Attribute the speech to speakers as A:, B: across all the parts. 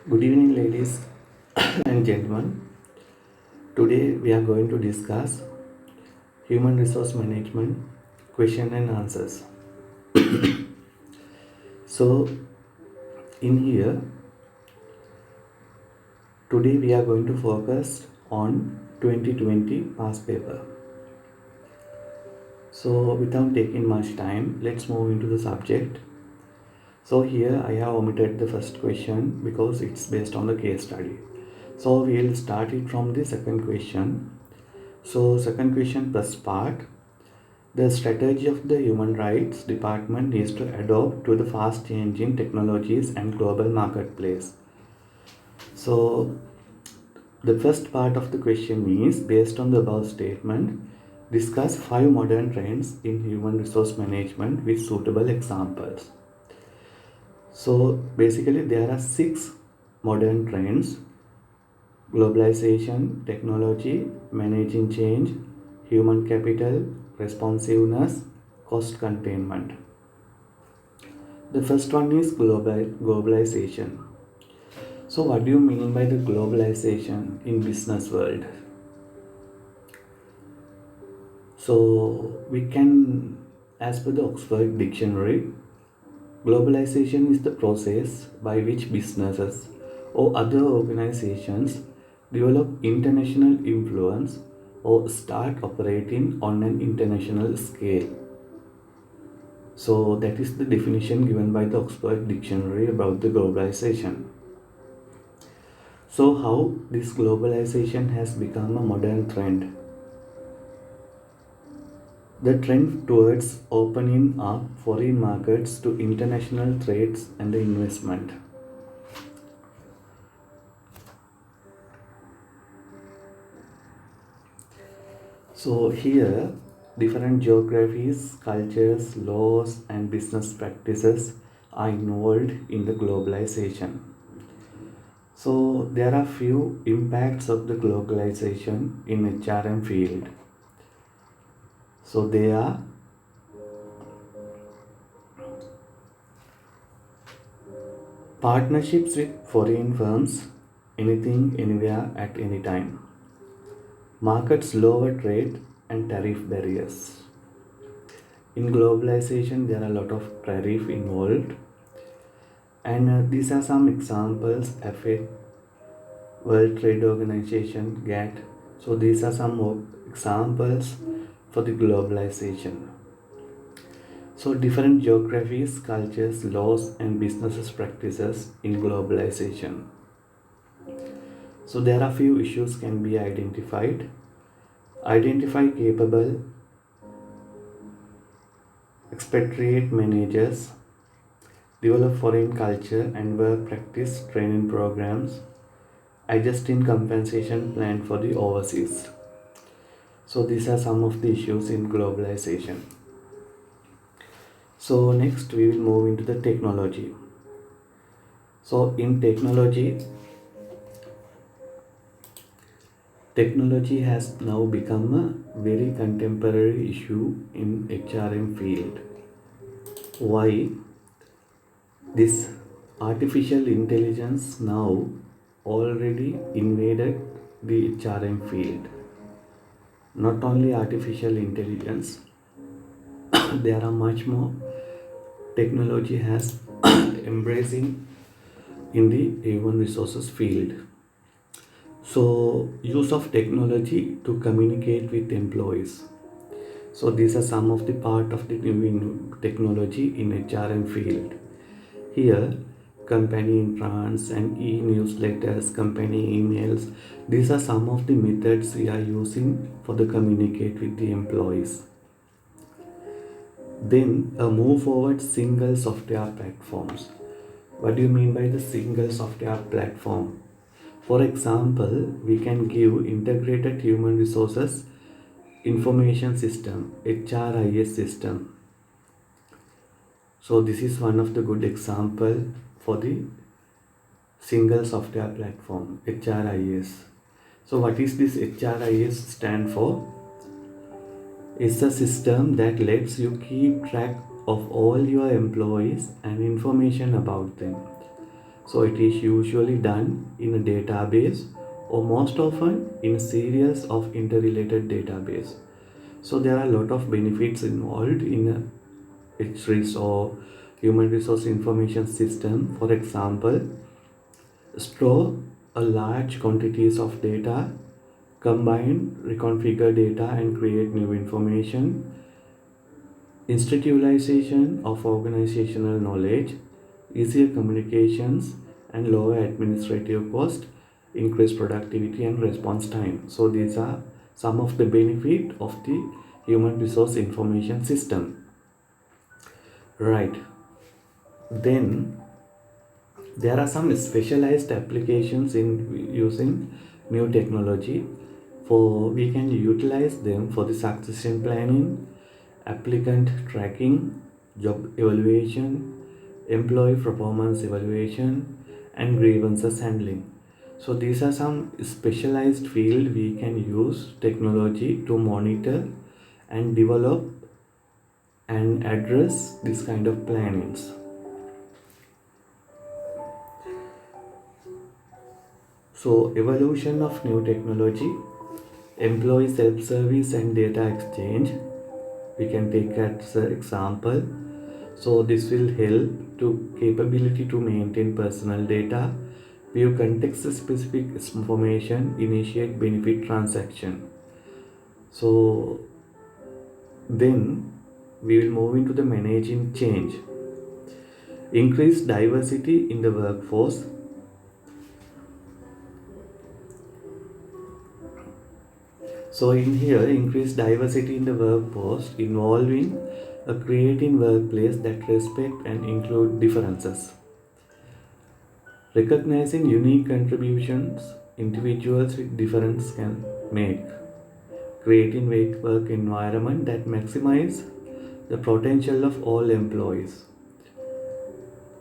A: Good evening, ladies and gentlemen. Today we are going to discuss human resource management question and answers. So, in here, today we are going to focus on 2020 past paper. So, without taking much time, let's move into the subject. So, here I have omitted the first question because it's based on the case study. So, we'll start it from the second question. So, second question first part. The strategy of the Human Rights Department is to adapt to the fast changing technologies and global marketplace. So, the first part of the question is based on the above statement, discuss 5 modern trends in human resource management with suitable examples. So, basically, there are 6 modern trends: globalization, technology, managing change, human capital, responsiveness, cost containment. The first one is globalization. So, what do you mean by the globalization in business world? So, we can, as per the Oxford Dictionary, globalization is the process by which businesses or other organizations develop international influence or start operating on an international scale. So, that is the definition given by the Oxford Dictionary about the globalization. So, how this globalization has become a modern trend? The trend towards opening up foreign markets to international trades and investment. So, here different geographies, cultures, laws, and business practices are involved in the globalization. So, there are few impacts of the globalization in HRM field. So, they are partnerships with foreign firms, anything, anywhere, at any time. Markets lower trade and tariff barriers. In globalization, there are a lot of tariff involved, and these are some examples: FA, World Trade Organization, GATT. So, these are some more examples for the globalization. So, different geographies, cultures, laws, and businesses practices in globalization. So, there are few issues can be identified. Identify capable expatriate managers, develop foreign culture and work practice training programs, adjusting compensation plan for the overseas. So, these are some of the issues in globalization. So, next we will move into the technology. So, in technology has now become a very contemporary issue in HRM field. Why? This artificial intelligence now already invaded the HRM field. Not only artificial intelligence, there are much more technology has embracing in the human resources field. So, use of technology to communicate with employees. So, these are some of the part of the new technology in HRM field. Here, company intrants and e-newsletters, company emails, these are some of the methods we are using for the communicate with the employees. Then a move forward single software platforms. What do you mean by the single software platform? For example, we can give integrated human resources information system, HRIS system. So this is one of the good example for the single software platform, HRIS. So what is this HRIS stand for? It's a system that lets you keep track of all your employees and information about them. So it is usually done in a database or most often in a series of interrelated database. So there are a lot of benefits involved in a HRIS or human resource information system. For example, store a large quantities of data, combine, reconfigure data and create new information, institutionalization of organizational knowledge, easier communications and lower administrative cost, increased productivity and response time. So these are some of the benefit of the human resource information system. Right. Then there are some specialized applications in using new technology. For we can utilize them for the succession planning, applicant tracking, job evaluation, employee performance evaluation, and grievances handling. So these are some specialized field we can use technology to monitor and develop and address this kind of plannings. So evolution of new technology, employee self-service and data exchange, we can take as an example. So this will help to capability to maintain personal data, view context specific information, initiate benefit transaction. So then we will move into the managing change. Increase diversity in the workforce. So in here, increase diversity in the workforce involving a creating workplace that respect and include differences. Recognizing unique contributions individuals with difference can make. Creating work environment that maximize the potential of all employees.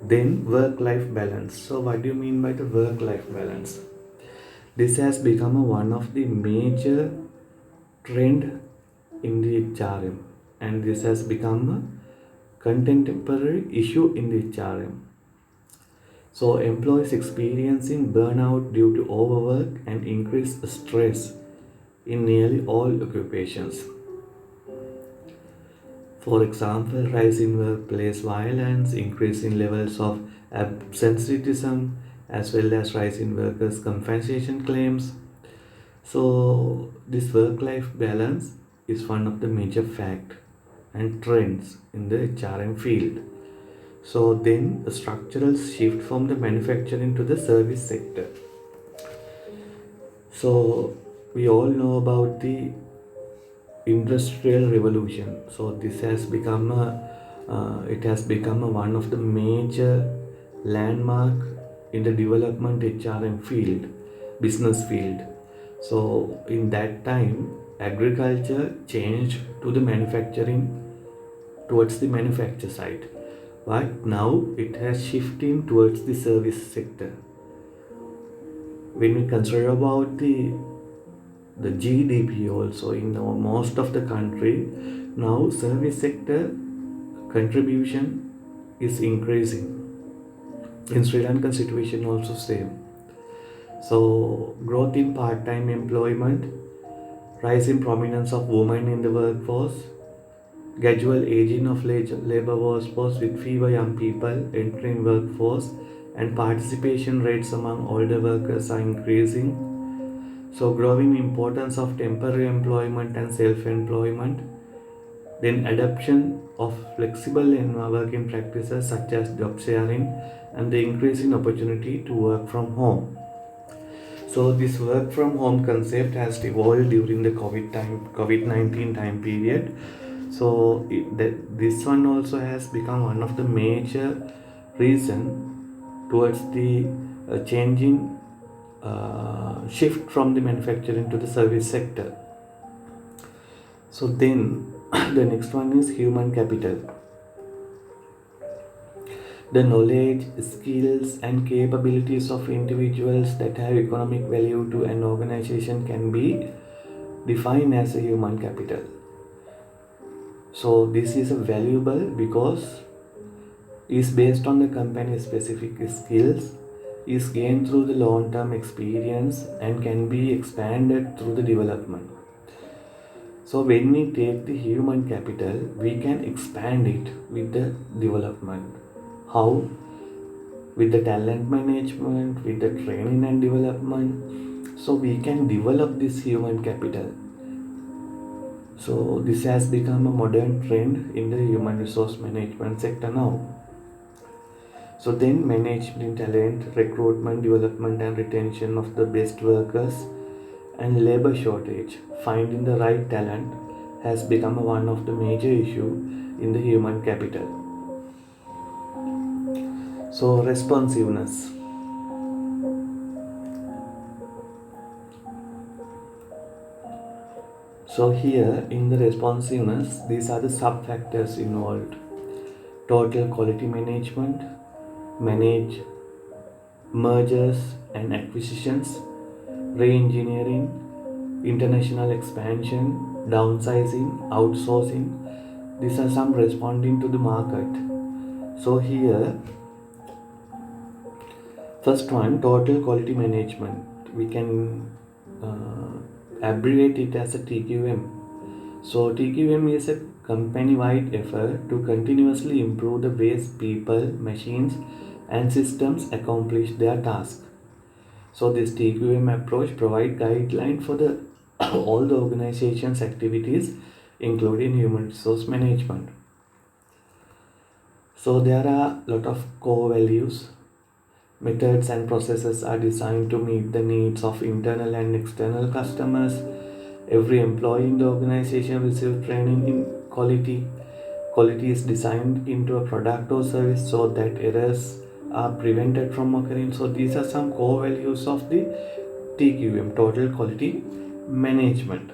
A: Then work-life balance. So what do you mean by the work-life balance? This has become one of the major trend in the HRM, and this has become a contemporary issue in the HRM. So employees experiencing burnout due to overwork and increased stress in nearly all occupations. For example, rise in workplace violence, increase in levels of absenteeism, as well as rise in workers' compensation claims. So this work-life balance is one of the major fact and trends in the HRM field. So then a structural shift from the manufacturing to the service sector. So we all know about the industrial revolution. So this has become one of the major landmark in the development HRM field, business field. So in that time, agriculture changed to the manufacturing, towards the manufacture side, but now it has shifting towards the service sector. When we consider about the GDP also in most of the country, now service sector contribution is increasing. In Sri Lankan situation also same. So growth in part-time employment, rise in prominence of women in the workforce, gradual aging of labor workforce with fewer young people entering workforce, and participation rates among older workers are increasing. So growing importance of temporary employment and self-employment, then adoption of flexible working practices such as job sharing, and the increasing opportunity to work from home. So this work from home concept has evolved during the COVID-19 time period. So this one also has become one of the major reason towards the changing shift from the manufacturing to the service sector. So then the next one is human capital. The knowledge, skills, and capabilities of individuals that have economic value to an organization can be defined as a human capital. So this is a valuable because is based on the company's specific skills, is gained through the long term experience and can be expanded through the development. So, when we take the human capital, we can expand it with the development. How? With the talent management, with the training and development. So, we can develop this human capital. So, this has become a modern trend in the human resource management sector now. So then management talent, recruitment, development and retention of the best workers and labor shortage, finding the right talent has become one of the major issue in the human capital. So responsiveness. So here in the responsiveness, these are the sub factors involved. Total quality management, manage mergers and acquisitions, re-engineering, international expansion, downsizing, outsourcing. These are some responding to the market. So here, first one, total quality management. We can abbreviate it as a TQM. So TQM is a company-wide effort to continuously improve the ways people, machines, and systems accomplish their task. So this TQM approach provide guideline for the all the organization's activities, including human resource management. So there are a lot of core values. Methods and processes are designed to meet the needs of internal and external customers. Every employee in the organization receives training in quality. Quality is designed into a product or service so that errors are prevented from occurring. So these are some core values of the TQM, total quality management.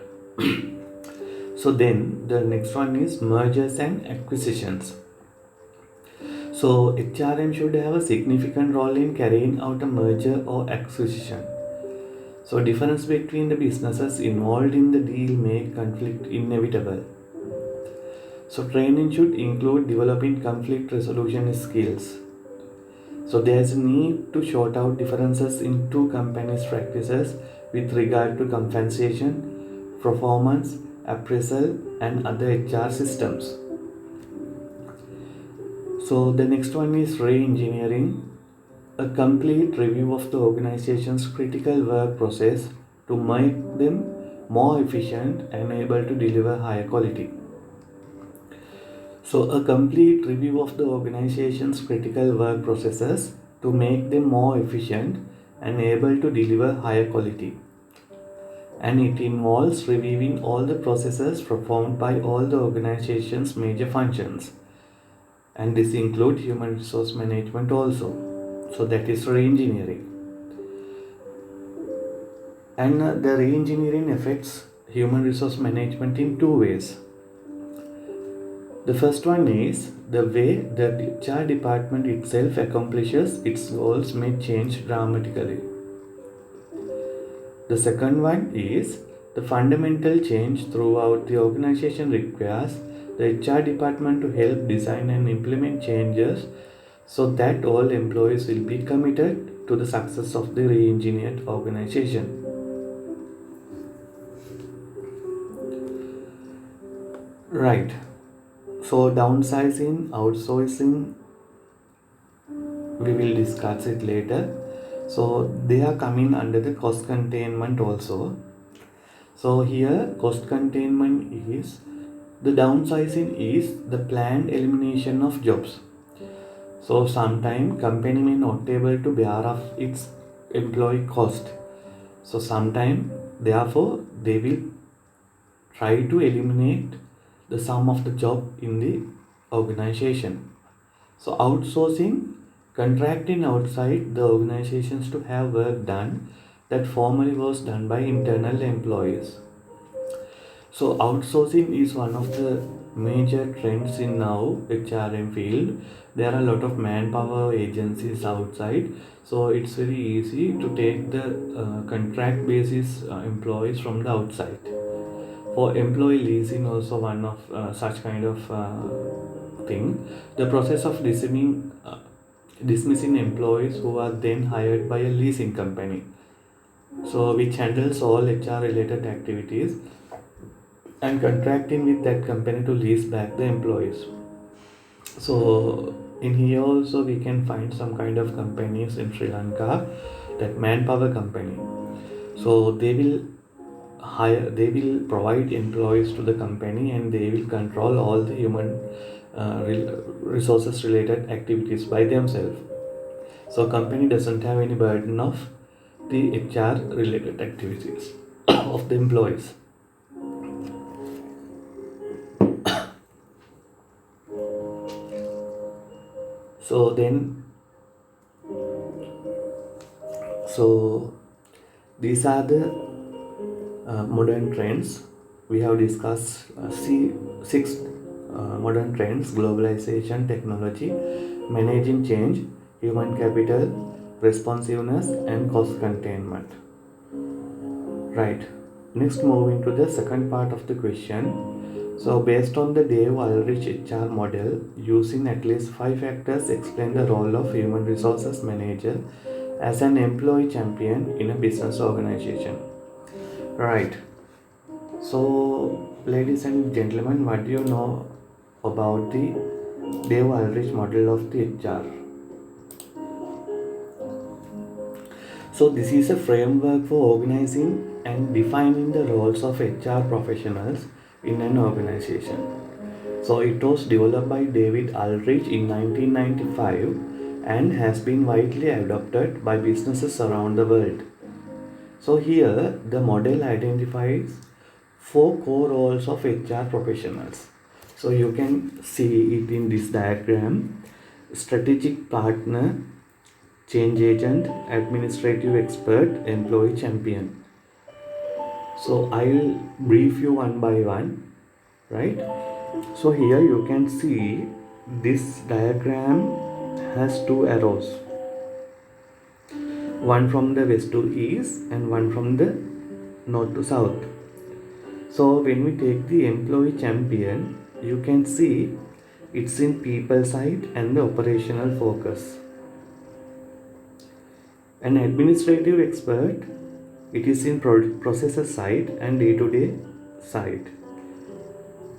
A: So then the next one is mergers and acquisitions. So HRM should have a significant role in carrying out a merger or acquisition. So difference between the businesses involved in the deal make conflict inevitable. So training should include developing conflict resolution skills. So there is a need to sort out differences in two companies' practices with regard to compensation, performance, appraisal, and other HR systems. So the next one is re-engineering, a complete review of the organization's critical work process to make them more efficient and able to deliver higher quality. So a complete review of the organization's critical work processes to make them more efficient and able to deliver higher quality. And it involves reviewing all the processes performed by all the organization's major functions. And this includes human resource management also. So that is re-engineering. And the re-engineering affects human resource management in two ways. The first one is the way the HR department itself accomplishes its goals may change dramatically. The second one is the fundamental change throughout the organization requires the HR department to help design and implement changes so that all employees will be committed to the success of the re-engineered organization. Right. So downsizing, outsourcing, we will discuss it later. So they are coming under the cost containment also. So here cost containment is the downsizing is the planned elimination of jobs. So sometime company may not be able to bear off its employee cost. So sometime therefore they will try to eliminate the sum of the job in the organization. So outsourcing, contracting outside the organizations to have work done that formerly was done by internal employees. So outsourcing is one of the major trends in now HRM field. There are a lot of manpower agencies outside, so it's very easy to take the contract basis employees from the outside. For employee leasing also one of such kind of thing. The process of dismissing employees who are then hired by a leasing company, so which handles all HR related activities and contracting with that company to lease back the employees. So in here also we can find some kind of companies in Sri Lanka, that manpower company. So they will provide employees to the company, and they will control all the human resources related activities by themselves. So company doesn't have any burden of the HR related activities of the employees. So then, so these are the modern trends. We have discussed six modern trends: globalization, technology, managing change, human capital, responsiveness, and cost containment. Right. Next, moving to the second part of the question. So, based on the Dave Ulrich HR model, using at least 5 factors, explain the role of human resources manager as an employee champion in a business organization. Right. So, ladies and gentlemen, what do you know about the Dave Ulrich model of the HR? So, this is a framework for organizing and defining the roles of HR professionals in an organization. So, it was developed by David Ulrich in 1995 and has been widely adopted by businesses around the world. So, here the model identifies 4 core roles of HR professionals. So, you can see it in this diagram: strategic partner, change agent, administrative expert, employee champion. So I'll brief you one by one, right? So here you can see this diagram has 2 arrows, one from the west to east and one from the north to south. So when we take the employee champion, you can see it's in people side and the operational focus. An administrative expert, it is in processes side and day-to-day side.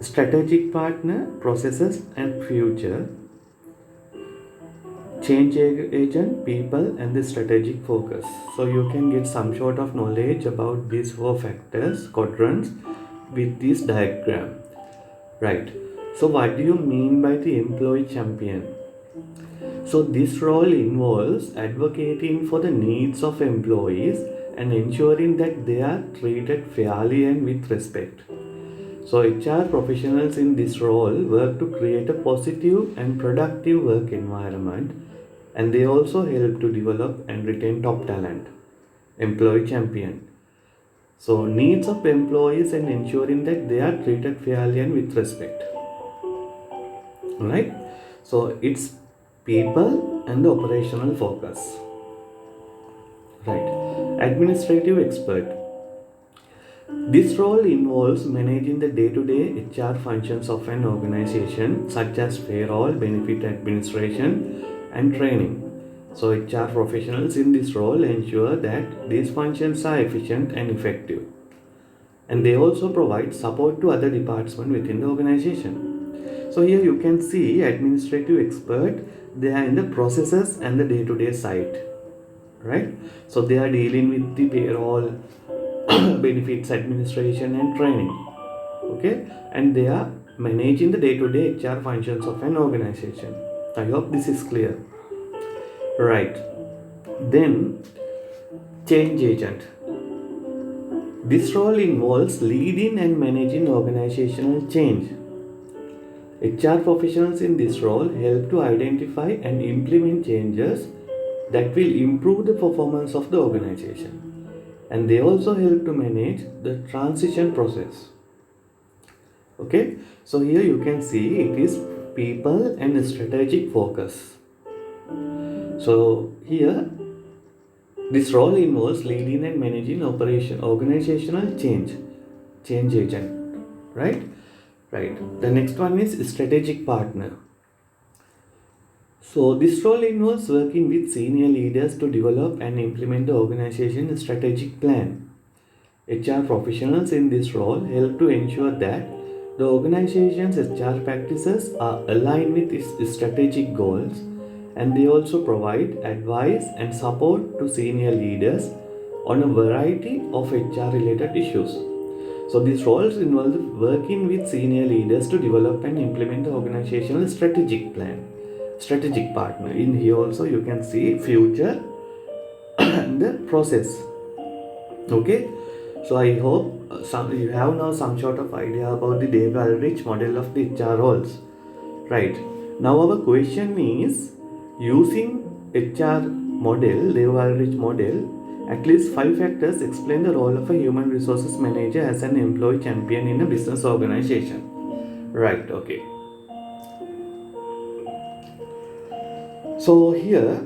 A: Strategic partner, processes and future. Change agent, people and the strategic focus. So you can get some sort of knowledge about these 4 factors, quadrants, with this diagram. Right. So what do you mean by the employee champion? So this role involves advocating for the needs of employees and ensuring that they are treated fairly and with respect. So HR professionals in this role work to create a positive and productive work environment, and they also help to develop and retain top talent. Employee champion. So needs of employees and ensuring that they are treated fairly and with respect. Right? So it's people and the operational focus. Right. Administrative expert. This role involves managing the day-to-day HR functions of an organization, such as payroll, benefit administration, and training. So HR professionals in this role ensure that these functions are efficient and effective. And they also provide support to other departments within the organization. So here you can see administrative expert, they are in the processes and the day-to-day side. Right? So they are dealing with the payroll, benefits administration and training. Okay, and they are managing the day-to-day HR functions of an organization. I hope this is clear. Right. Then change agent. This role involves leading and managing organizational change. HR professionals in this role help to identify and implement changes that will improve the performance of the organization, and they also help to manage the transition process. Okay, so here you can see it is people and strategic focus. So here this role involves leading and managing organizational change agent, right? Right. The next one is strategic partner. So this role involves working with senior leaders to develop and implement the organization's strategic plan. HR professionals in this role help to ensure that the organization's HR practices are aligned with its strategic goals, and they also provide advice and support to senior leaders on a variety of HR related issues. So these roles involve working with senior leaders to develop and implement the organizational strategic plan, strategic partner. In here also you can see future and the process. Okay, so I hope you have now some sort of idea about the Dave Aldrich model of the HR roles. Right. Now our question is, using HR model, Dave Aldrich model, at least 5 factors explain the role of a human resources manager as an employee champion in a business organization. Right. Okay. So here,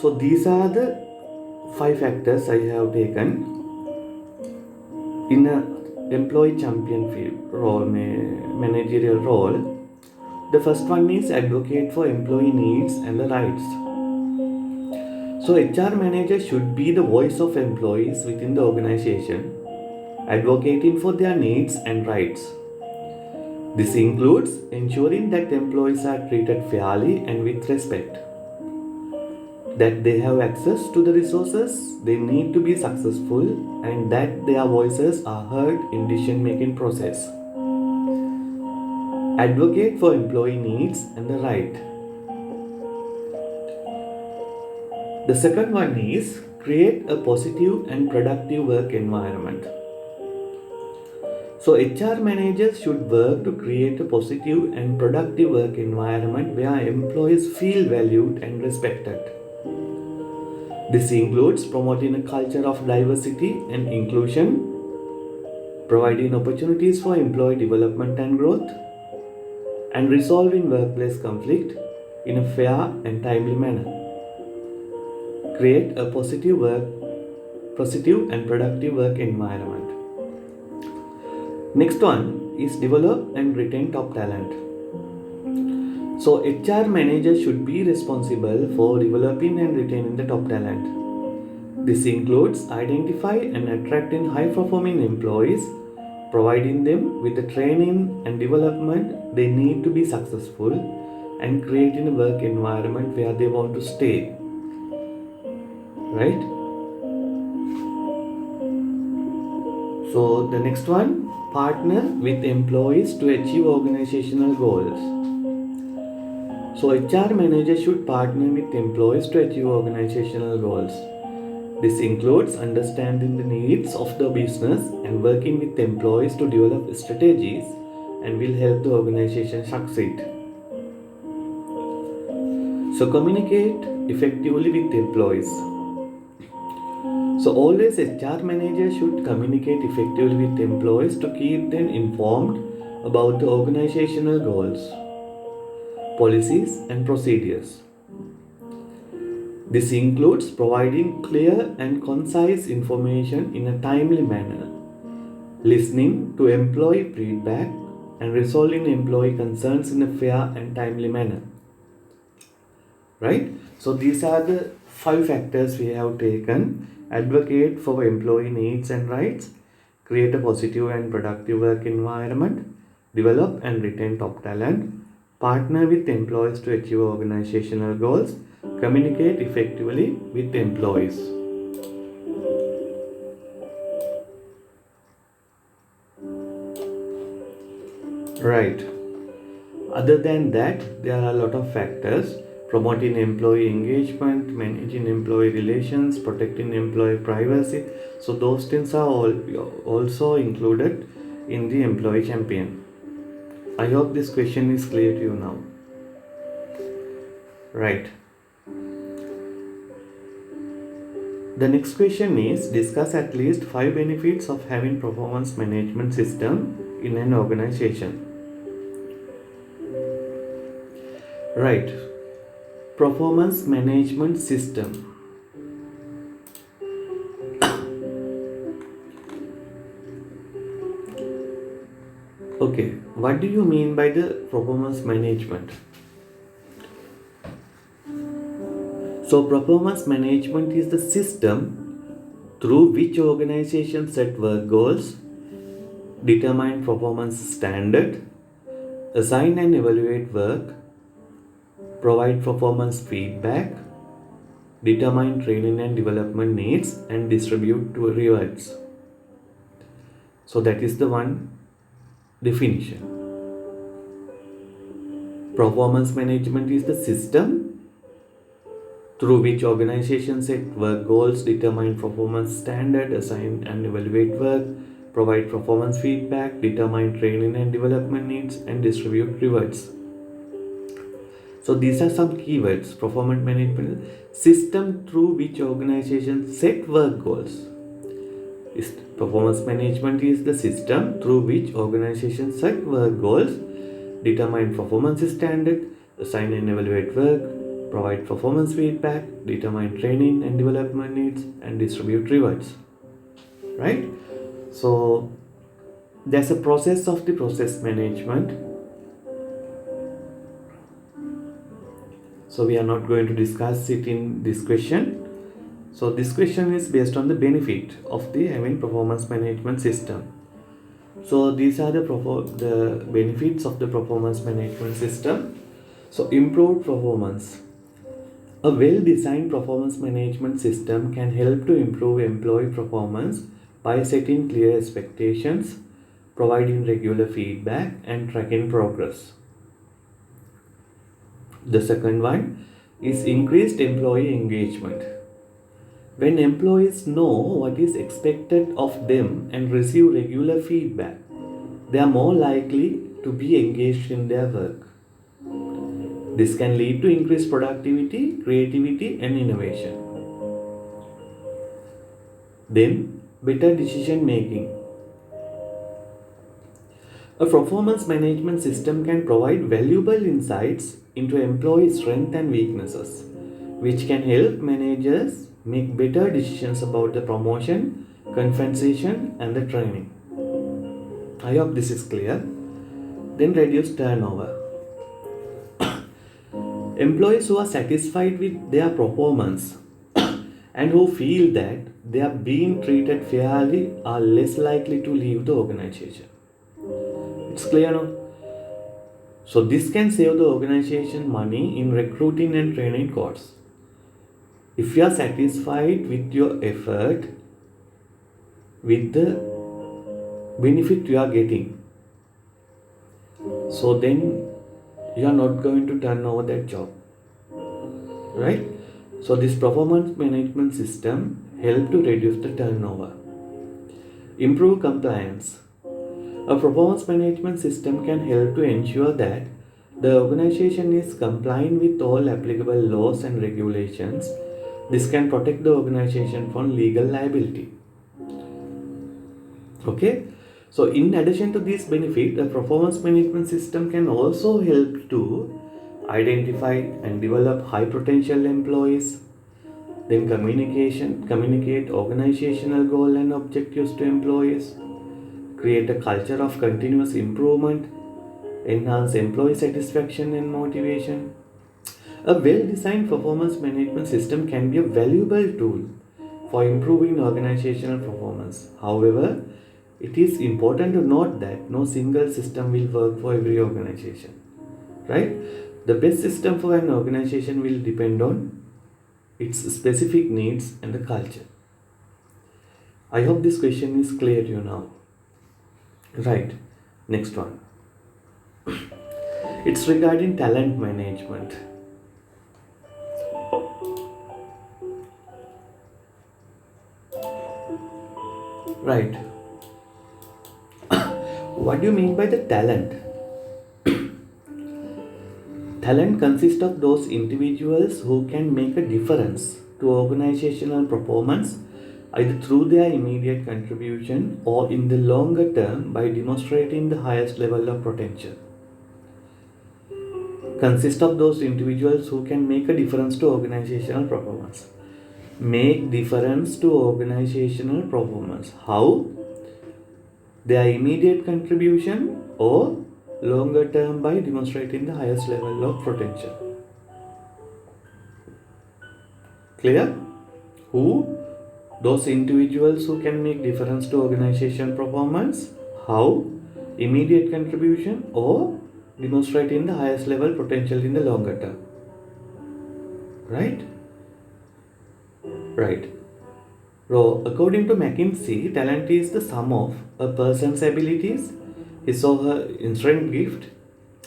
A: so these are the 5 factors I have taken in a employee champion field role, managerial role. The first one is advocate for employee needs and the rights. So HR manager should be the voice of employees within the organization, advocating for their needs and rights. This includes ensuring that employees are treated fairly and with respect, that they have access to the resources they need to be successful, and that their voices are heard in decision making process. Advocate for employee needs and the right. The second one is create a positive and productive work environment. So HR managers should work to create a positive and productive work environment where employees feel valued and respected. This includes promoting a culture of diversity and inclusion, providing opportunities for employee development and growth, and resolving workplace conflict in a fair and timely manner. Create a positive and productive work environment. Next one is develop and retain top talent. So HR managers should be responsible for developing and retaining the top talent. This includes identify and attracting high performing employees, providing them with the training and development they need to be successful, and creating a work environment where they want to stay. Right? So the next one, partner with employees to achieve organizational goals. So HR managers should partner with employees to achieve organizational goals. This includes understanding the needs of the business and working with employees to develop strategies and will help the organization succeed. So communicate effectively with employees. So always HR managers should communicate effectively with employees to keep them informed about the organizational goals, policies and procedures. This includes providing clear and concise information in a timely manner, listening to employee feedback, and resolving employee concerns in a fair and timely manner. Right? So these are the 5 factors we have taken. Advocate for employee needs and rights, create a positive and productive work environment, develop and retain top talent, partner with employees to achieve organizational goals, communicate effectively with employees. Right. Other than that, there are a lot of factors: promoting employee engagement, managing employee relations, protecting employee privacy. So those things are all also included in the employee champion. I hope this question is clear to you now. Right. The next question is, discuss at least 5 benefits of having performance management system in an organization. Right. Performance management system. Okay, what do you mean by the performance management? So performance management is the system through which organizations set work goals, determine performance standard, assign and evaluate work, provide performance feedback, determine training and development needs, and distribute to rewards. So that is the one definition. Performance management is the system through which organizations set work goals, determine performance standard, assign and evaluate work, provide performance feedback, determine training and development needs, and distribute rewards. So these are some keywords. Performance management system through which organizations set work goals. Performance management is the system through which organizations set work goals, determine performance standard, assign and evaluate work, provide performance feedback, determine training and development needs, and distribute rewards. Right? So there's a process of the process management. So we are not going to discuss it in this question. So this question is based on the benefit of the having performance management system. So these are the benefits of the performance management system. So improved performance. A well-designed performance management system can help to improve employee performance by setting clear expectations, providing regular feedback, and tracking progress. The second one is increased employee engagement. When employees know what is expected of them and receive regular feedback, they are more likely to be engaged in their work. This can lead to increased productivity, creativity, and innovation. Then, better decision making. A performance management system can provide valuable insights into employee strengths and weaknesses, which can help managers make better decisions about the promotion, compensation, and the training. I hope this is clear. Then reduce turnover. Employees who are satisfied with their performance and who feel that they are being treated fairly are less likely to leave the organization. It's clear now? So this can save the organization money in recruiting and training costs. If you are satisfied with your effort, with the benefit you are getting, so then you are not going to turn over that job. Right? So this performance management system help to reduce the turnover. Improve compliance. A performance management system can help to ensure that the organization is complying with all applicable laws and regulations. This can protect the organization from legal liability. Okay? So in addition to this benefit, the performance management system can also help to identify and develop high potential employees. Then communicate organizational goal and objectives to employees, create a culture of continuous improvement, enhance employee satisfaction and motivation. A well-designed performance management system can be a valuable tool for improving organizational performance. However, it is important to note that no single system will work for every organization. Right? The best system for an organization will depend on its specific needs and the culture. I hope this question is clear to you now. Right. Next one. It's regarding talent management. Right. What do you mean by the talent? Talent consists of those individuals who can make a difference to organizational performance either through their immediate contribution or in the longer term by demonstrating the highest level of potential. Consist of those individuals who can make a difference to organizational performance. Make difference to organizational performance. How? Their immediate contribution or longer term by demonstrating the highest level of potential. Clear? Who? Those individuals who can make difference to organization performance. How? Immediate contribution or demonstrating the highest level potential in the longer term. Right? Right. So, according to McKinsey, talent is the sum of a person's abilities, his or her inherent gift,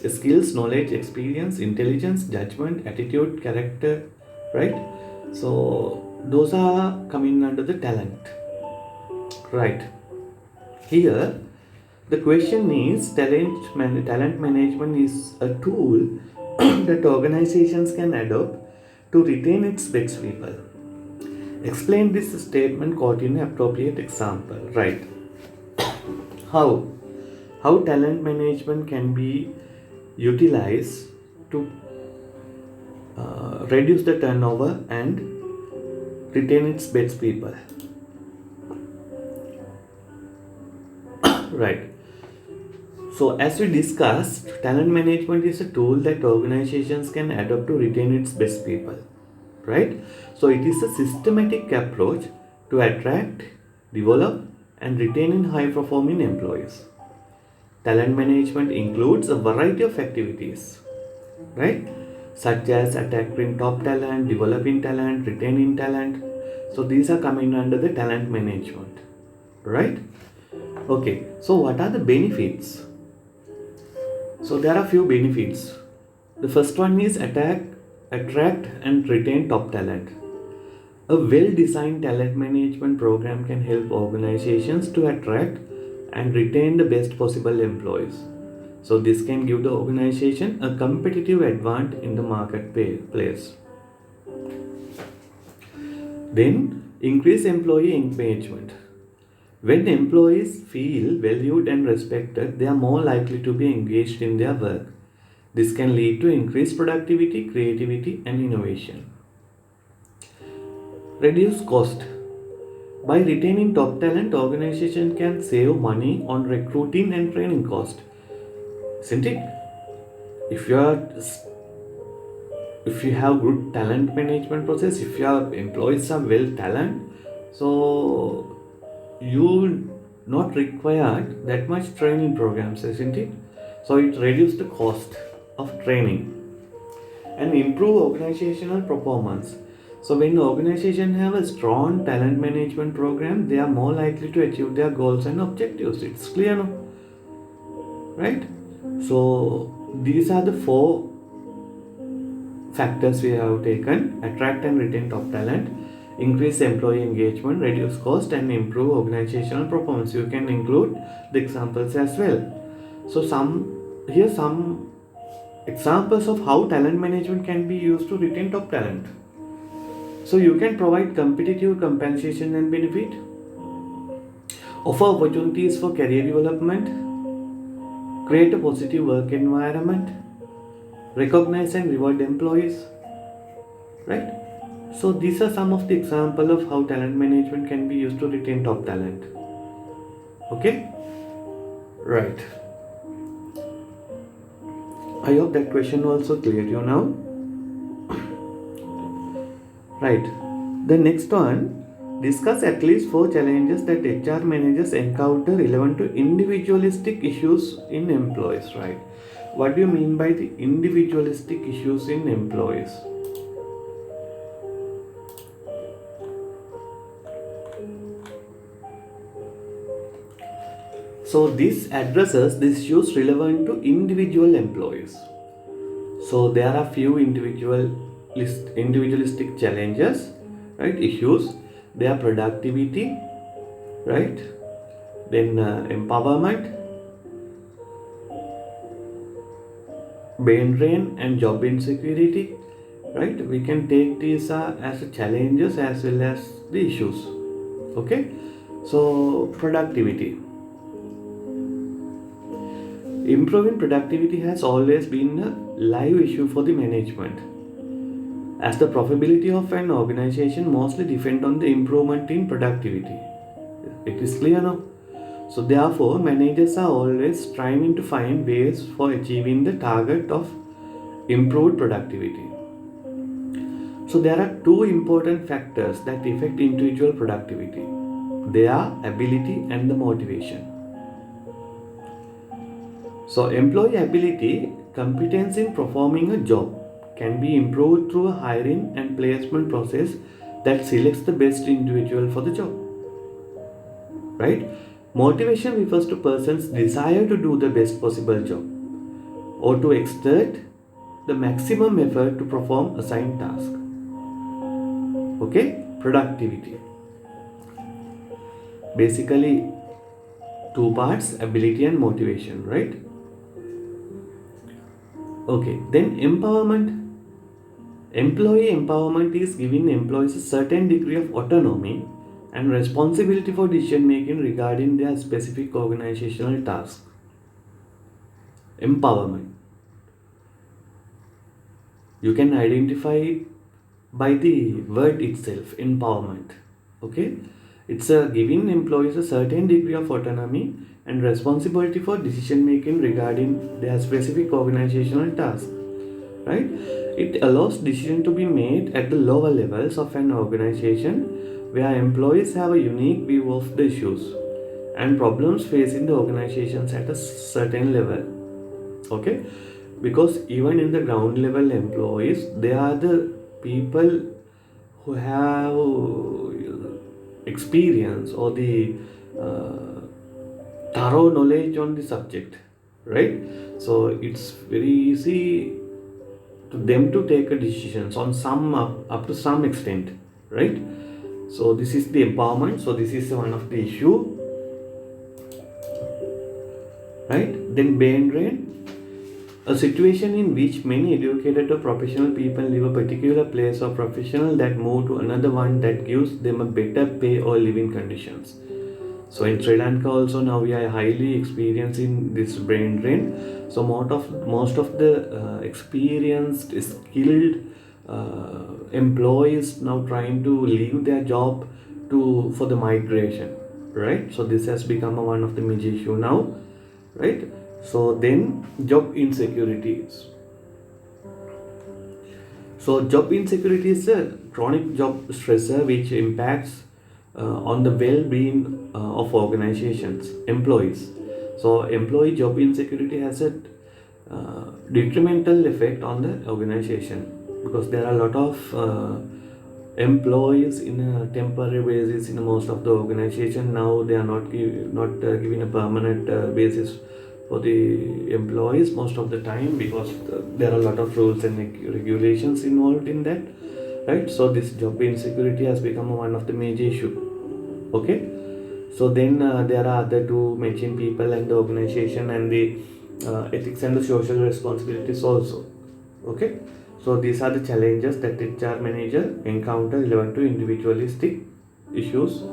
A: skills, knowledge, experience, intelligence, judgment, attitude, character, right? So, those are coming under the talent, right? Here, the question is talent management is a tool that organizations can adopt to retain its best people. Explain this statement caught in an appropriate example. Right. How? How talent management can be utilized to reduce the turnover and retain its best people. Right. So, as we discussed, talent management is a tool that organizations can adopt to retain its best people. Right? So, it is a systematic approach to attract, develop, and retain in high performing employees. Talent management includes a variety of activities, right? Such as attracting top talent, developing talent, retaining talent. So, these are coming under the talent management, right? Okay, so what are the benefits? So there are few benefits. The first one is attract and retain top talent. A well-designed talent management program can help organizations to attract and retain the best possible employees. So this can give the organization a competitive advantage in the marketplace. Then increase employee engagement. When employees feel valued and respected, they are more likely to be engaged in their work. This can lead to increased productivity, creativity, and innovation. Reduce cost. By retaining top talent, organization can save money on recruiting and training cost. Isn't it? If you are if you have good talent management process, if your employees are well talent, so you not required that much training programs, isn't it? So it reduces the cost of training and improve organizational performance. So when organization have a strong talent management program, they are more likely to achieve their goals and objectives. It's clear now, right? So these are the four factors we have taken: attract and retain top talent, increase employee engagement, reduce cost, and improve organizational performance. You can include the examples as well. So some examples of how talent management can be used to retain top talent. So you can provide competitive compensation and benefit, offer opportunities for career development, create a positive work environment, recognize and reward employees, right? So these are some of the example of how talent management can be used to retain top talent. Okay? Right. I hope that question also cleared you now. Right. The next one, discuss at least 4 challenges that HR managers encounter relevant to individualistic issues in employees, right? What do you mean by the individualistic issues in employees? So this addresses the issues relevant to individual employees. So there are few individualistic challenges, right? Issues. They are productivity, right? Then empowerment, brain drain, and job insecurity, right? We can take these as challenges as well as the issues. Okay. So productivity. Improving productivity has always been a live issue for the management, as the profitability of an organization mostly depends on the improvement in productivity. It is clear now. So therefore, managers are always striving to find ways for achieving the target of improved productivity. So there are two important factors that affect individual productivity. They are ability and the motivation. So employee ability, competence in performing a job, can be improved through a hiring and placement process that selects the best individual for the job. Right? Motivation refers to person's desire to do the best possible job or to exert the maximum effort to perform assigned task. Okay? Productivity. Basically, two parts, ability and motivation, right? Okay, then empowerment. Employee empowerment is giving employees a certain degree of autonomy and responsibility for decision making regarding their specific organizational tasks. Empowerment. You can identify it by the word itself, empowerment. Okay, it's a giving employees a certain degree of autonomy and responsibility for decision making regarding their specific organizational task. Right, it allows decision to be made at the lower levels of an organization where employees have a unique view of the issues and problems facing the organizations at a certain level. Okay, because even in the ground level employees, they are the people who have experience or the uh, thorough knowledge on the subject, right? So it's very easy to them to take a decisions on some up to some extent, right? So this is the empowerment. So this is one of the issue, right? Then brain drain, a situation in which many educated or professional people leave a particular place or professional that move to another one that gives them a better pay or living conditions. So in Sri Lanka also now we are highly experiencing this brain drain. So most of the experienced, skilled employees now trying to leave their job to for the migration, right? So this has become one of the major issue now, right? So then job insecurities. So job insecurity is a chronic job stressor which impacts on the well-being of organizations, employees. So employee job insecurity has a detrimental effect on the organization because there are a lot of employees in a temporary basis in most of the organization. Now they are not giving a permanent basis for the employees most of the time because there are a lot of rules and regulations involved in that, right? So this job insecurity has become one of the major issue. Okay, so then there are other two mentioned people and the organization and the ethics and the social responsibilities also. Okay, so these are the challenges that HR manager encounter relevant to individualistic issues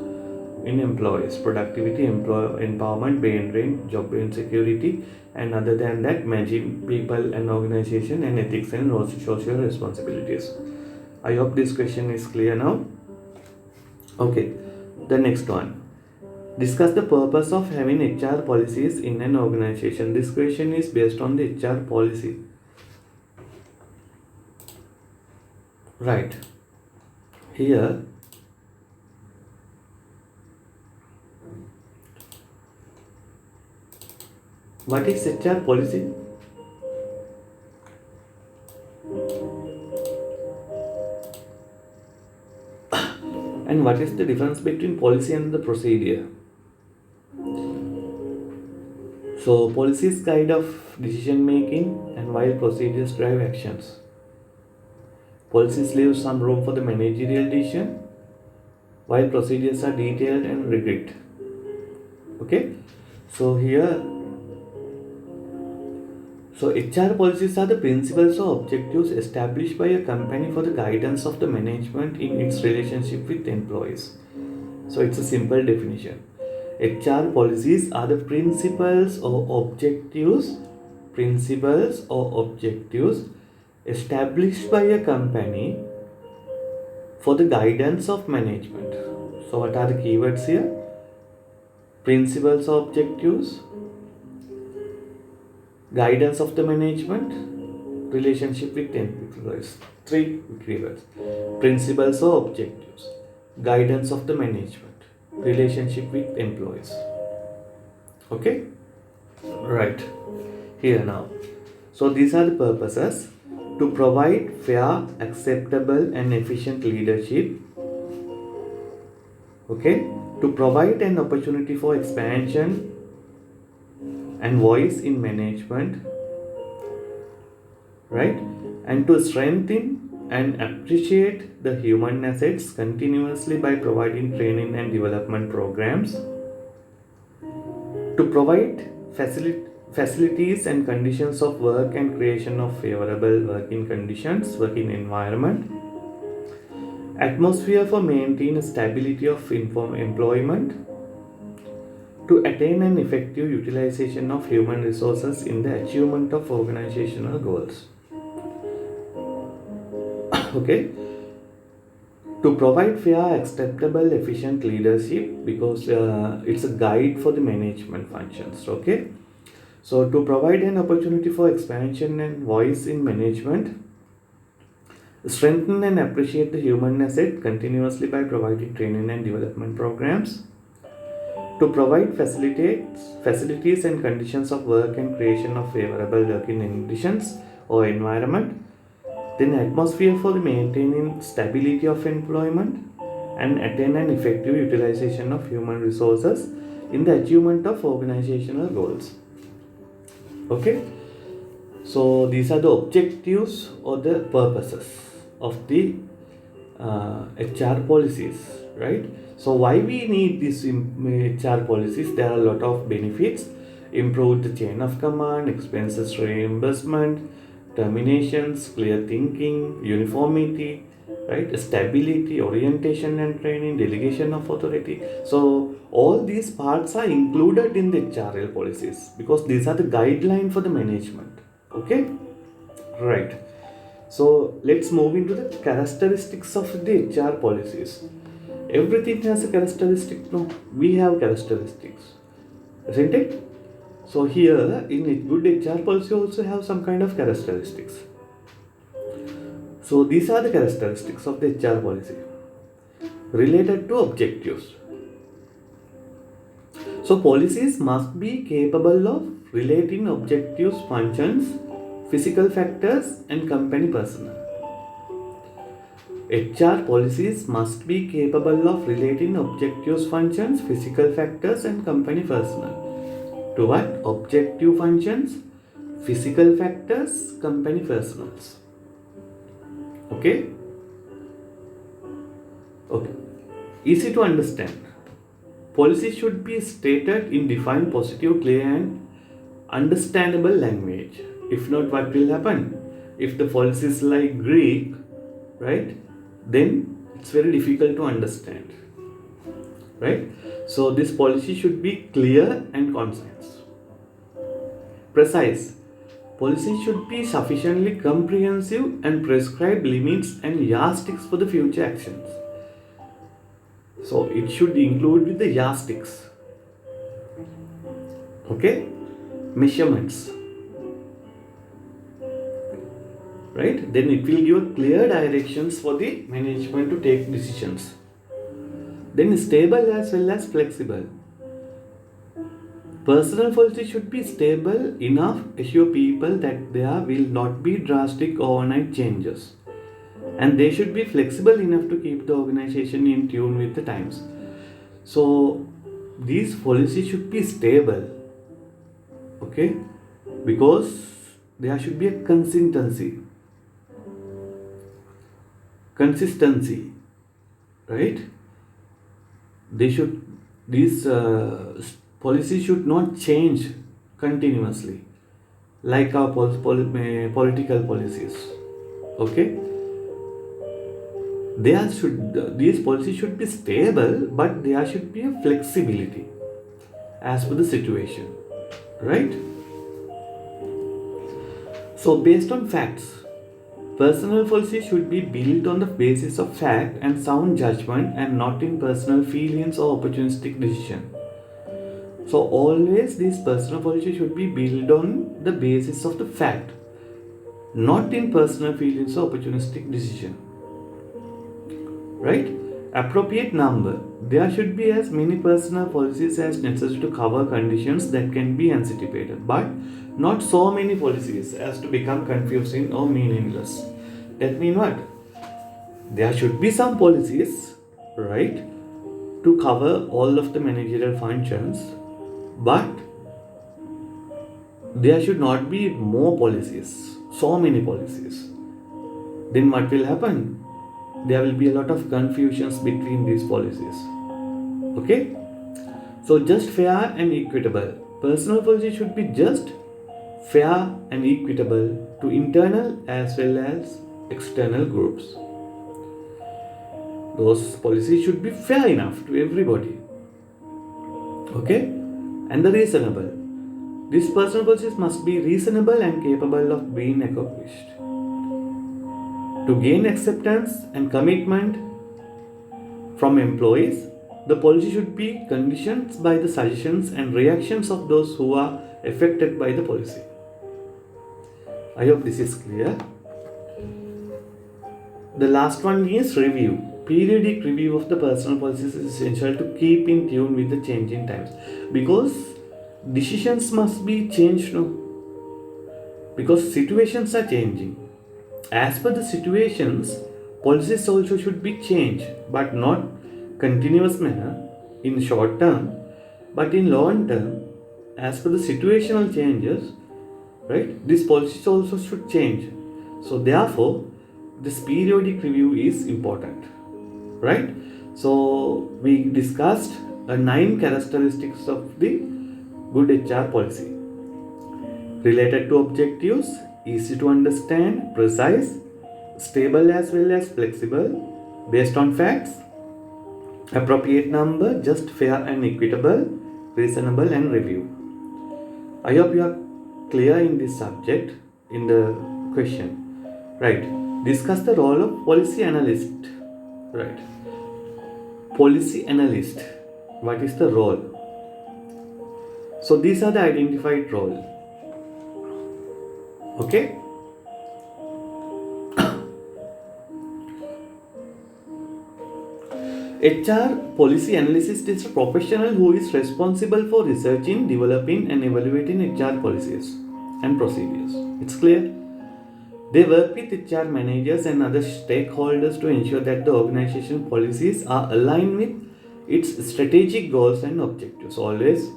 A: in employees: productivity, empowerment, brain drain, job insecurity, and other than that, managing people and organization and ethics and social responsibilities. I hope this question is clear now. Okay, the next one. Discuss the purpose of having HR policies in an organization. This question is based on the HR policy. Right. Here, what is HR policy? And what is the difference between policy and the procedure? So, policies guide of decision making, and while procedures drive actions. Policies leave some room for the managerial decision, while procedures are detailed and rigid. Okay, so here, so HR policies are the principles or objectives established by a company for the guidance of the management in its relationship with employees. So it's a simple definition. HR policies are the principles or objectives established by a company for the guidance of management. So what are the keywords here? Principles or objectives, guidance of the management, relationship with employees. Three keywords: principles or objectives, guidance of the management, relationship with employees. Okay, right here now. So these are the purposes: to provide fair, acceptable, and efficient leadership. Okay, to provide an opportunity for expansion and voice in management, right? And to strengthen and appreciate the human assets continuously by providing training and development programs, to provide facilities and conditions of work and creation of favorable working conditions, working environment, atmosphere for maintaining stability of employment, to attain an effective utilization of human resources in the achievement of organizational goals. Okay, to provide fair, acceptable, efficient leadership, because it's a guide for the management functions. Okay, so to provide an opportunity for expansion and voice in management, strengthen and appreciate the human asset continuously by providing training and development programs, to provide facilities and conditions of work and creation of favorable working conditions or environment, then atmosphere for maintaining stability of employment, and attain an effective utilization of human resources in the achievement of organizational goals. Okay, so these are the objectives or the purposes of the HR policies, right? So why we need these HR policies? There are a lot of benefits: improve the chain of command, expenses reimbursement, terminations, clear thinking, uniformity, right? Stability, orientation and training, delegation of authority. So all these parts are included in the HRL policies because these are the guideline for the management. Okay, right. So let's move into the characteristics of the HR policies. Everything has a characteristic. No, we have characteristics, isn't it? So here in a good HR policy also have some kind of characteristics. So these are the characteristics of the HR policy related to objectives. So policies must be capable of relating objectives, functions, physical factors and company personnel. HR policies must be capable of relating objectives, functions, physical factors and company personnel. To what? Objective functions, physical factors, company personals. Okay? Okay. Easy to understand. Policy should be stated in defined, positive, clear and understandable language. If not, what will happen? If the policy is like Greek, right, then it's very difficult to understand, right? So this policy should be clear and concise. Precise. Policy should be sufficiently comprehensive and prescribe limits and yardsticks for the future actions. So it should include with the yardsticks. Okay? Measurements. Right? Then it will give clear directions for the management to take decisions. Then stable as well as flexible. Personal policy should be stable enough to assure people that there will not be drastic overnight changes. And they should be flexible enough to keep the organization in tune with the times. So these policies should be stable. Okay? Because there should be a consistency. Right? These policies should not change continuously like our political policies. Okay, these policies should be stable, but there should be a flexibility as per the situation, right? So based on facts, personal policy should be built on the basis of fact and sound judgment and not in personal feelings or opportunistic decision. So always this personal policy should be built on the basis of the fact. not in personal feelings or opportunistic decision. Right? Appropriate number. There should be as many personal policies as necessary to cover conditions that can be anticipated, but not so many policies as to become confusing or meaningless. That means what? There should be some policies, right, to cover all of the managerial functions, but there should not be more policies, so many policies. Then what will happen? There will be a lot of confusions between these policies. Okay? So just fair and equitable. Personal policy should be just, fair and equitable to internal as well as external groups. Those policies should be fair enough to everybody. Okay? And the reasonable. These personal policies must be reasonable and capable of being accomplished. To gain acceptance and commitment from employees, the policy should be conditioned by the suggestions and reactions of those who are affected by the policy. I hope this is clear. The last one is review. Periodic review of the personal policies is essential to keep in tune with the changing times, because decisions must be changed now, because situations are changing. As per the situations, policies also should be changed, but not continuous manner in short term, but in long term, as per the situational changes, right? These policies also should change. So therefore, this periodic review is important, right? So we discussed 9 characteristics of the good HR policy. Related to objectives, easy to understand, precise, stable as well as flexible, based on facts, appropriate number, just, fair and equitable, reasonable and review. I hope you are clear in this subject in the question. Right. Discuss the role of policy analyst. Right. Policy analyst. What is the role? So these are the identified role. Okay. HR policy analyst is a professional who is responsible for researching, developing and evaluating HR policies and procedures. It's clear? They work with HR managers and other stakeholders to ensure that the organization policies are aligned with its strategic goals and objectives. Always,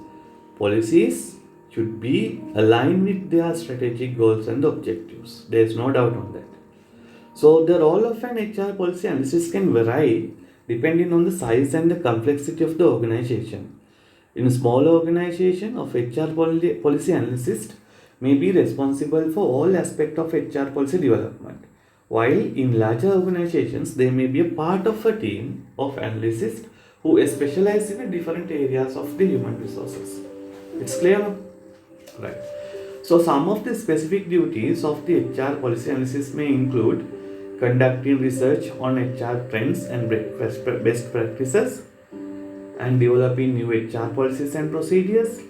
A: policies should be aligned with their strategic goals and objectives. There is no doubt on that. So, the role of an HR policy analyst can vary depending on the size and the complexity of the organization. In a small organization, of HR policy analyst may be responsible for all aspects of HR policy development, while in larger organizations, they may be a part of a team of analysts who specialize in different areas of the human resources. It's clear? Right. So, some of the specific duties of the HR policy analyst may include conducting research on HR trends and best practices, and developing new HR policies and procedures,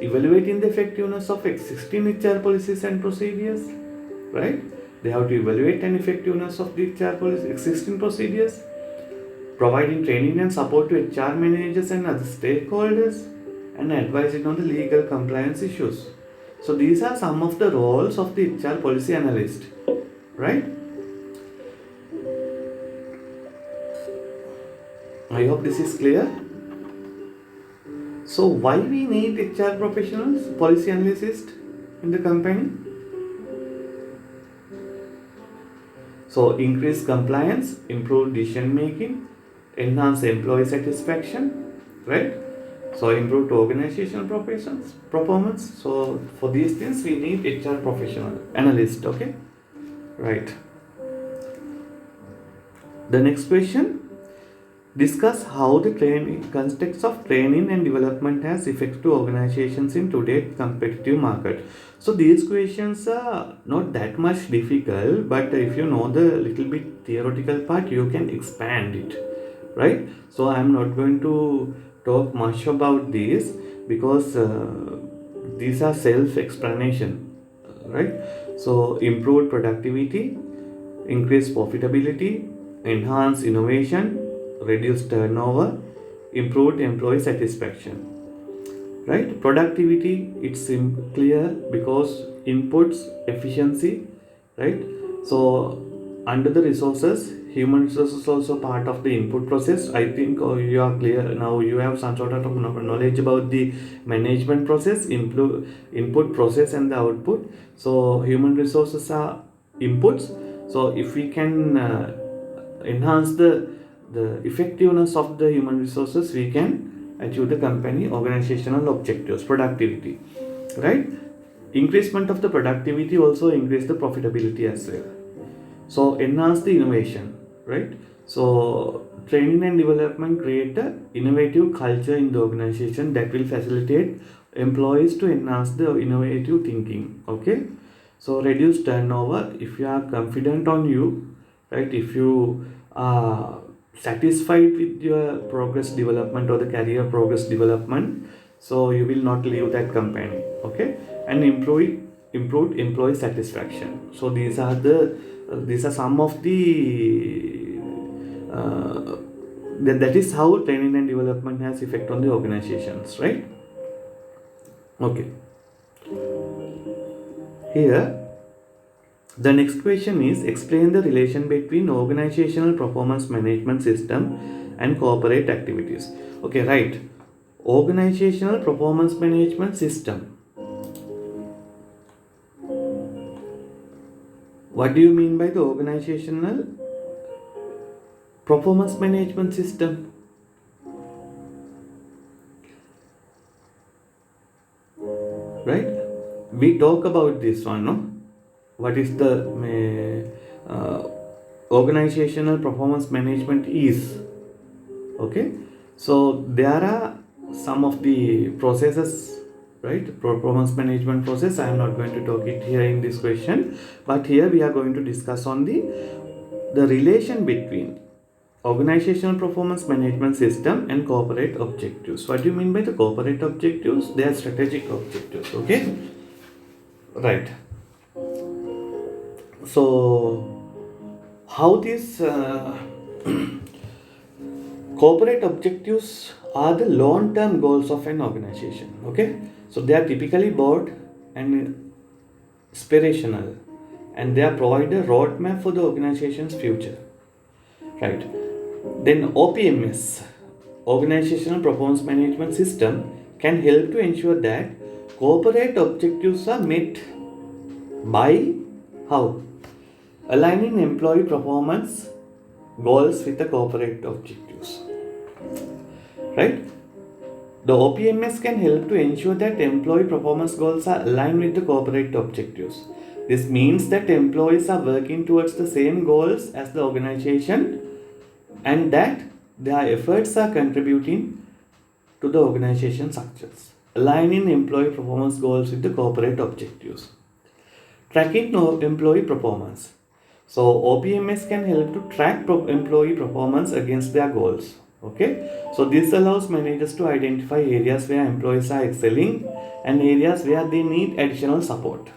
A: evaluating the effectiveness of existing HR policies and procedures, right? They have to evaluate the effectiveness of the HR policy, existing procedures, providing training and support to HR managers and other stakeholders, and advising on the legal compliance issues. So these are some of the roles of the HR policy analyst, right? I hope this is clear. So why we need HR professionals, policy analysts in the company? So increase compliance, improve decision making, enhance employee satisfaction, right? So improved organizational performance. So for these things we need HR professional analyst, okay? Right. The next question. Discuss how the context of training and development has effect to organizations in today's competitive market. So these questions are not that much difficult, but if you know the little bit theoretical part, you can expand it, right? So I am not going to talk much about this because these are self-explanation. right? So improved productivity, increase profitability, enhance innovation, reduce turnover, improved employee satisfaction, right? Productivity, it's clear because inputs efficiency, right? So under the resources, human resources also part of the input process. I think you are clear now, you have some sort of knowledge about the management process, input process and the output. So human resources are inputs. So if we can enhance the effectiveness of the human resources, we can achieve the company organizational objectives, productivity, right? Increasement of the productivity also increase the profitability as well. So enhance the innovation, right? So training and development create a innovative culture in the organization that will facilitate employees to enhance the innovative thinking. Okay, so reduce turnover. If you are confident on you, right? If you are satisfied with your progress development or the career progress development, so you will not leave that company. Okay, and improved employee satisfaction. So these are some of the that is how training and development has effect on the organizations, right? Okay, here the next question is, explain the relation between organizational performance management system and corporate activities. Okay, right. Organizational performance management system. What do you mean by the organizational performance management system? Right? We talk about this one, no? What is the organizational performance management is? Okay, so there are some of the processes, right? Performance management process. I am not going to talk it here in this question, but here we are going to discuss on the relation between organizational performance management system and corporate objectives. What do you mean by the corporate objectives? They are strategic objectives. Okay, right. So how these corporate objectives are the long-term goals of an organization. Okay, so they are typically broad and aspirational, and they are provide a roadmap for the organization's future. Right. Then OPMS, Organizational Performance Management System, can help to ensure that corporate objectives are met by how? Aligning employee performance goals with the corporate objectives. Right? The OPMS can help to ensure that employee performance goals are aligned with the corporate objectives. This means that employees are working towards the same goals as the organization and that their efforts are contributing to the organization's success. Aligning employee performance goals with the corporate objectives. Tracking employee performance. So OPMS can help to track employee performance against their goals. Okay, so this allows managers to identify areas where employees are excelling and areas where they need additional support.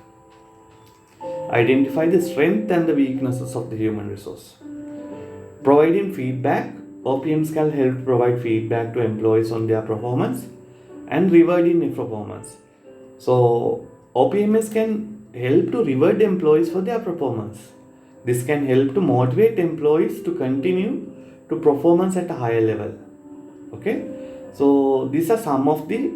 A: Identify the strength and the weaknesses of the human resource. Providing feedback. OPMs can help provide feedback to employees on their performance and rewarding their performance. So OPMS can help to reward employees for their performance. This can help to motivate employees to continue to performance at a higher level. Okay, so these are some of the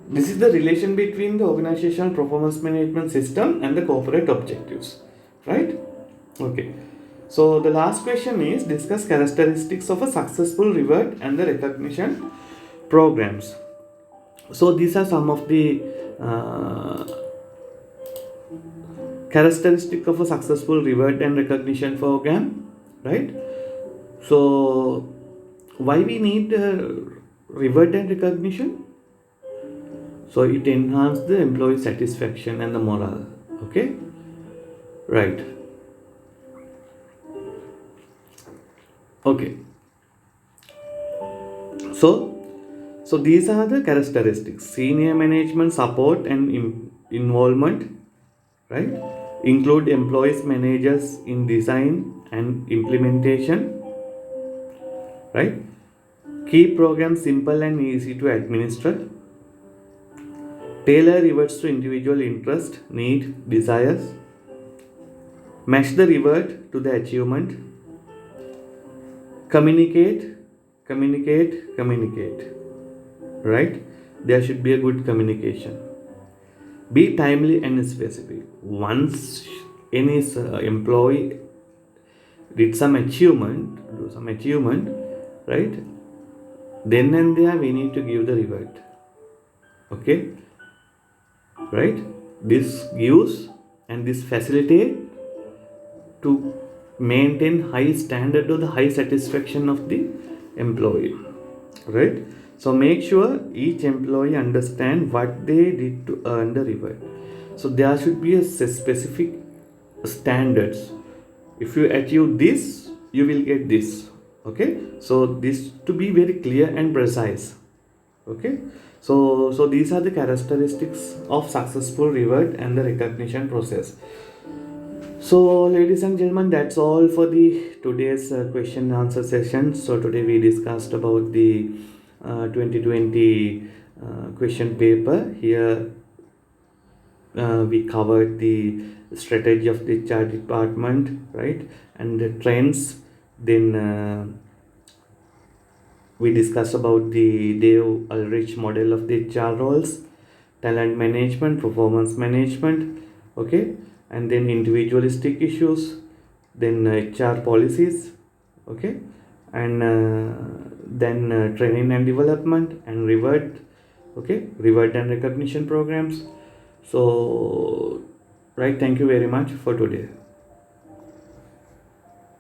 A: this is the relation between the organizational performance management system and the corporate objectives, right? Okay, so the last question is, discuss characteristics of a successful reward and the recognition programs. So these are some of the characteristic of a successful reward and recognition program, right? So why we need reward and recognition? So it enhances the employee satisfaction and the morale. Okay, right. Okay, so these are the characteristics: senior management support and involvement, right? Include employees managers in design and implementation, right? Keep programs simple and easy to administer. Tailor rewards to individual interest, need, desires. Match the reward to the achievement. Communicate, communicate, right? There should be a good communication. Be timely and specific. Once any employee did some achievement, do some achievement, right? Then and there we need to give the reward. Okay, right? This gives and this facilitate to maintain high standard or the high satisfaction of the employee, right? So make sure each employee understand what they did to earn the reward. So there should be a specific standards. If you achieve this, you will get this. Okay, so this to be very clear and precise. Okay, so these are the characteristics of successful reward and the recognition process. So, ladies and gentlemen, that's all for the today's question and answer session. So today we discussed about the 2020 question paper. Here we covered the strategy of the HR department, right, and the trends. Then we discussed about the Dave Ulrich model of the HR roles, talent management, performance management, okay, and then individualistic issues, then HR policies, okay, and then training and development and reward, okay, reward and recognition programs. So, right, thank you very much for today.